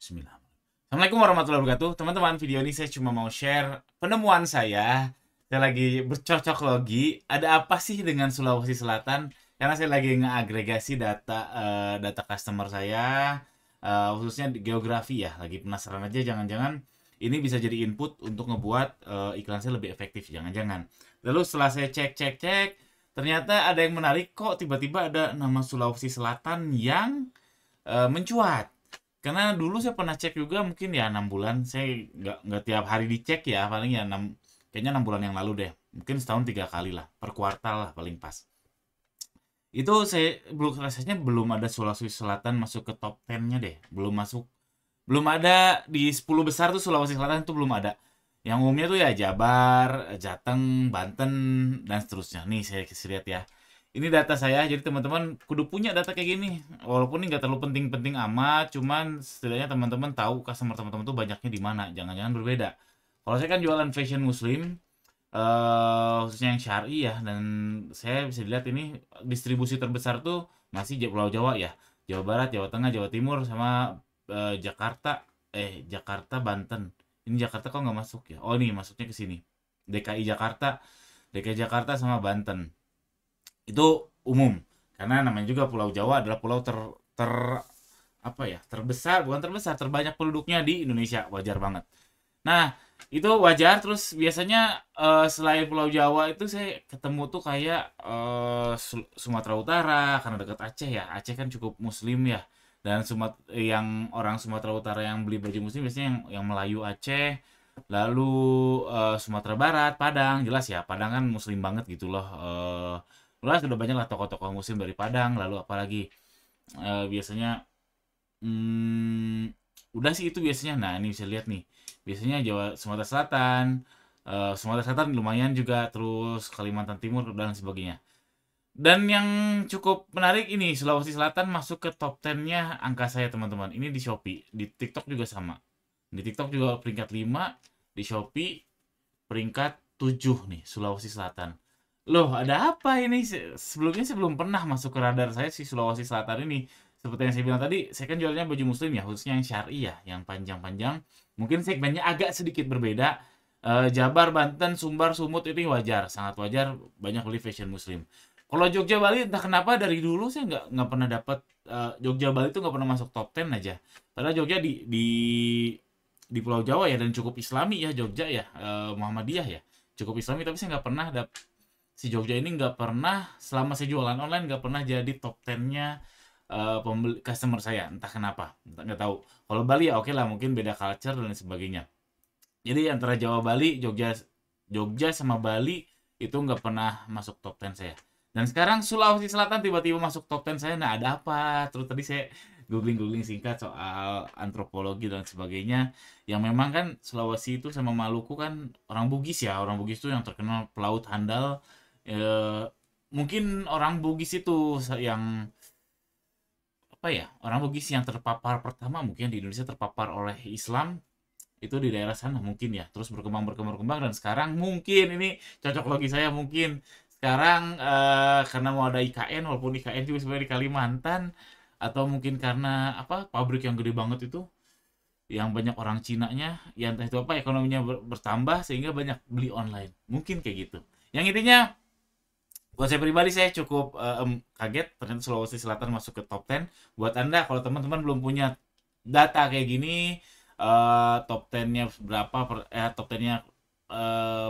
Bismillah. Assalamualaikum warahmatullahi wabarakatuh. Teman-teman, video ini saya cuma mau share penemuan saya. Saya lagi bercocok logi. Ada apa sih dengan Sulawesi Selatan? Karena saya lagi ngeagregasi data customer saya, khususnya di geografi ya. Lagi penasaran aja, jangan-jangan ini bisa jadi input untuk ngebuat iklan saya lebih efektif. Jangan-jangan. Lalu setelah saya cek, ternyata ada yang menarik kok. Tiba-tiba ada nama Sulawesi Selatan yang mencuat. Karena dulu saya pernah cek juga mungkin ya 6 bulan, saya nggak tiap hari dicek ya, paling ya kayaknya 6 bulan yang lalu deh, mungkin setahun 3 kali lah, per kuartal lah paling pas. Itu saya belum rasanya belum ada Sulawesi Selatan masuk ke top 10-nya deh, belum ada di 10 besar tuh Sulawesi Selatan tuh belum ada. Yang umumnya tuh ya Jabar, Jateng, Banten dan seterusnya. Nih saya kasih lihat ya. Ini data saya, jadi teman-teman kudu punya data kayak gini. Walaupun ini nggak terlalu penting-penting amat, cuman setidaknya teman-teman tahu customer teman-teman tuh banyaknya di mana. Jangan-jangan berbeda. Kalau saya kan jualan fashion muslim, khususnya yang syar'i ya, dan saya bisa dilihat ini distribusi terbesar tuh masih Pulau Jawa ya. Jawa Barat, Jawa Tengah, Jawa Timur, sama Jakarta, Banten. Ini Jakarta kok nggak masuk ya? Oh, ini masuknya ke sini. DKI Jakarta sama Banten. Itu umum, karena namanya juga Pulau Jawa adalah pulau terbesar, bukan terbesar, terbanyak penduduknya di Indonesia, wajar banget. Nah, itu wajar. Terus biasanya selain Pulau Jawa itu saya ketemu tuh kayak Sumatera Utara, karena dekat Aceh ya. Aceh kan cukup muslim ya. Dan yang orang Sumatera Utara yang beli baju muslim biasanya yang Melayu Aceh. Lalu Sumatera Barat, Padang, jelas ya. Padang kan muslim banget gitu loh. Sudah banyak lah tokoh-tokoh muslim dari Padang. Lalu apalagi biasanya udah sih itu biasanya. Nah, ini bisa lihat nih. Biasanya Sumatera Selatan lumayan juga, terus Kalimantan Timur dan sebagainya. Dan yang cukup menarik ini Sulawesi Selatan masuk ke top 10-nya angka saya, teman-teman. Ini di Shopee, di TikTok juga sama. Di TikTok juga peringkat 5, di Shopee peringkat 7 nih Sulawesi Selatan. Loh, ada apa ini? Sebelumnya saya belum pernah masuk ke radar saya si Sulawesi Selatan ini. Seperti yang saya bilang tadi, saya kan jualnya baju muslim ya, khususnya yang syar'i ya, yang panjang-panjang. Mungkin segmennya agak sedikit berbeda. Jabar, Banten, Sumbar, Sumut ini wajar, sangat wajar banyak beli fashion muslim. Kalau Jogja Bali entah kenapa dari dulu saya nggak pernah dapat, Jogja Bali itu nggak pernah masuk top 10 aja. Padahal Jogja di Pulau Jawa ya, dan cukup Islami ya Jogja ya, Muhammadiyah ya, cukup Islami, tapi saya nggak pernah si Jogja ini nggak pernah, selama saya jualan online nggak pernah jadi top 10-nya pembeli customer saya, entah kenapa, nggak tahu. Kalau Bali ya oke lah, mungkin beda culture dan sebagainya. Jadi antara Jawa, Bali, Jogja sama Bali itu nggak pernah masuk top 10 saya. Dan sekarang Sulawesi Selatan tiba-tiba masuk top 10 saya. Nah, ada apa? Terus tadi saya googling singkat soal antropologi dan sebagainya. Yang memang kan Sulawesi itu sama Maluku kan orang Bugis ya. Orang Bugis itu yang terkenal pelaut handal. Mungkin orang Bugis itu yang orang Bugis yang terpapar pertama mungkin di Indonesia, terpapar oleh Islam itu di daerah sana mungkin ya. Terus berkembang dan sekarang mungkin ini cocok logi saya, mungkin sekarang karena mau ada IKN, walaupun IKN juga sebenarnya di Kalimantan, atau mungkin karena pabrik yang gede banget itu yang banyak orang Cinanya ya, entah itu ekonominya bertambah sehingga banyak beli online, mungkin kayak gitu. Yang intinya buat saya pribadi, saya cukup kaget ternyata Sulawesi Selatan masuk ke top 10. Buat Anda, kalau teman-teman belum punya data kayak gini, top 10-nya berapa, top 10-nya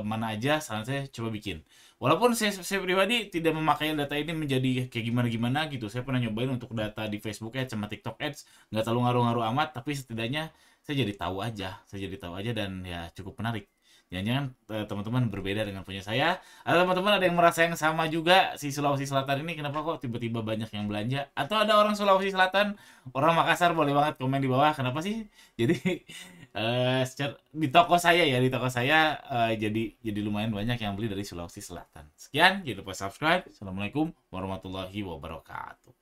mana aja, saran saya coba bikin. Walaupun saya pribadi tidak memakai data ini menjadi kayak gimana-gimana gitu. Saya pernah nyobain untuk data di Facebook Ads sama TikTok Ads, nggak terlalu ngaruh-ngaruh amat, tapi setidaknya saya jadi tahu aja dan ya cukup menarik. Jangan-jangan teman-teman berbeda dengan punya saya, atau teman-teman ada yang merasa yang sama juga, si Sulawesi Selatan ini kenapa kok tiba-tiba banyak yang belanja, atau ada orang Sulawesi Selatan, orang Makassar, boleh banget komen di bawah kenapa sih. Jadi di toko saya jadi lumayan banyak yang beli dari Sulawesi Selatan. Sekian, jangan lupa subscribe. Assalamualaikum warahmatullahi wabarakatuh.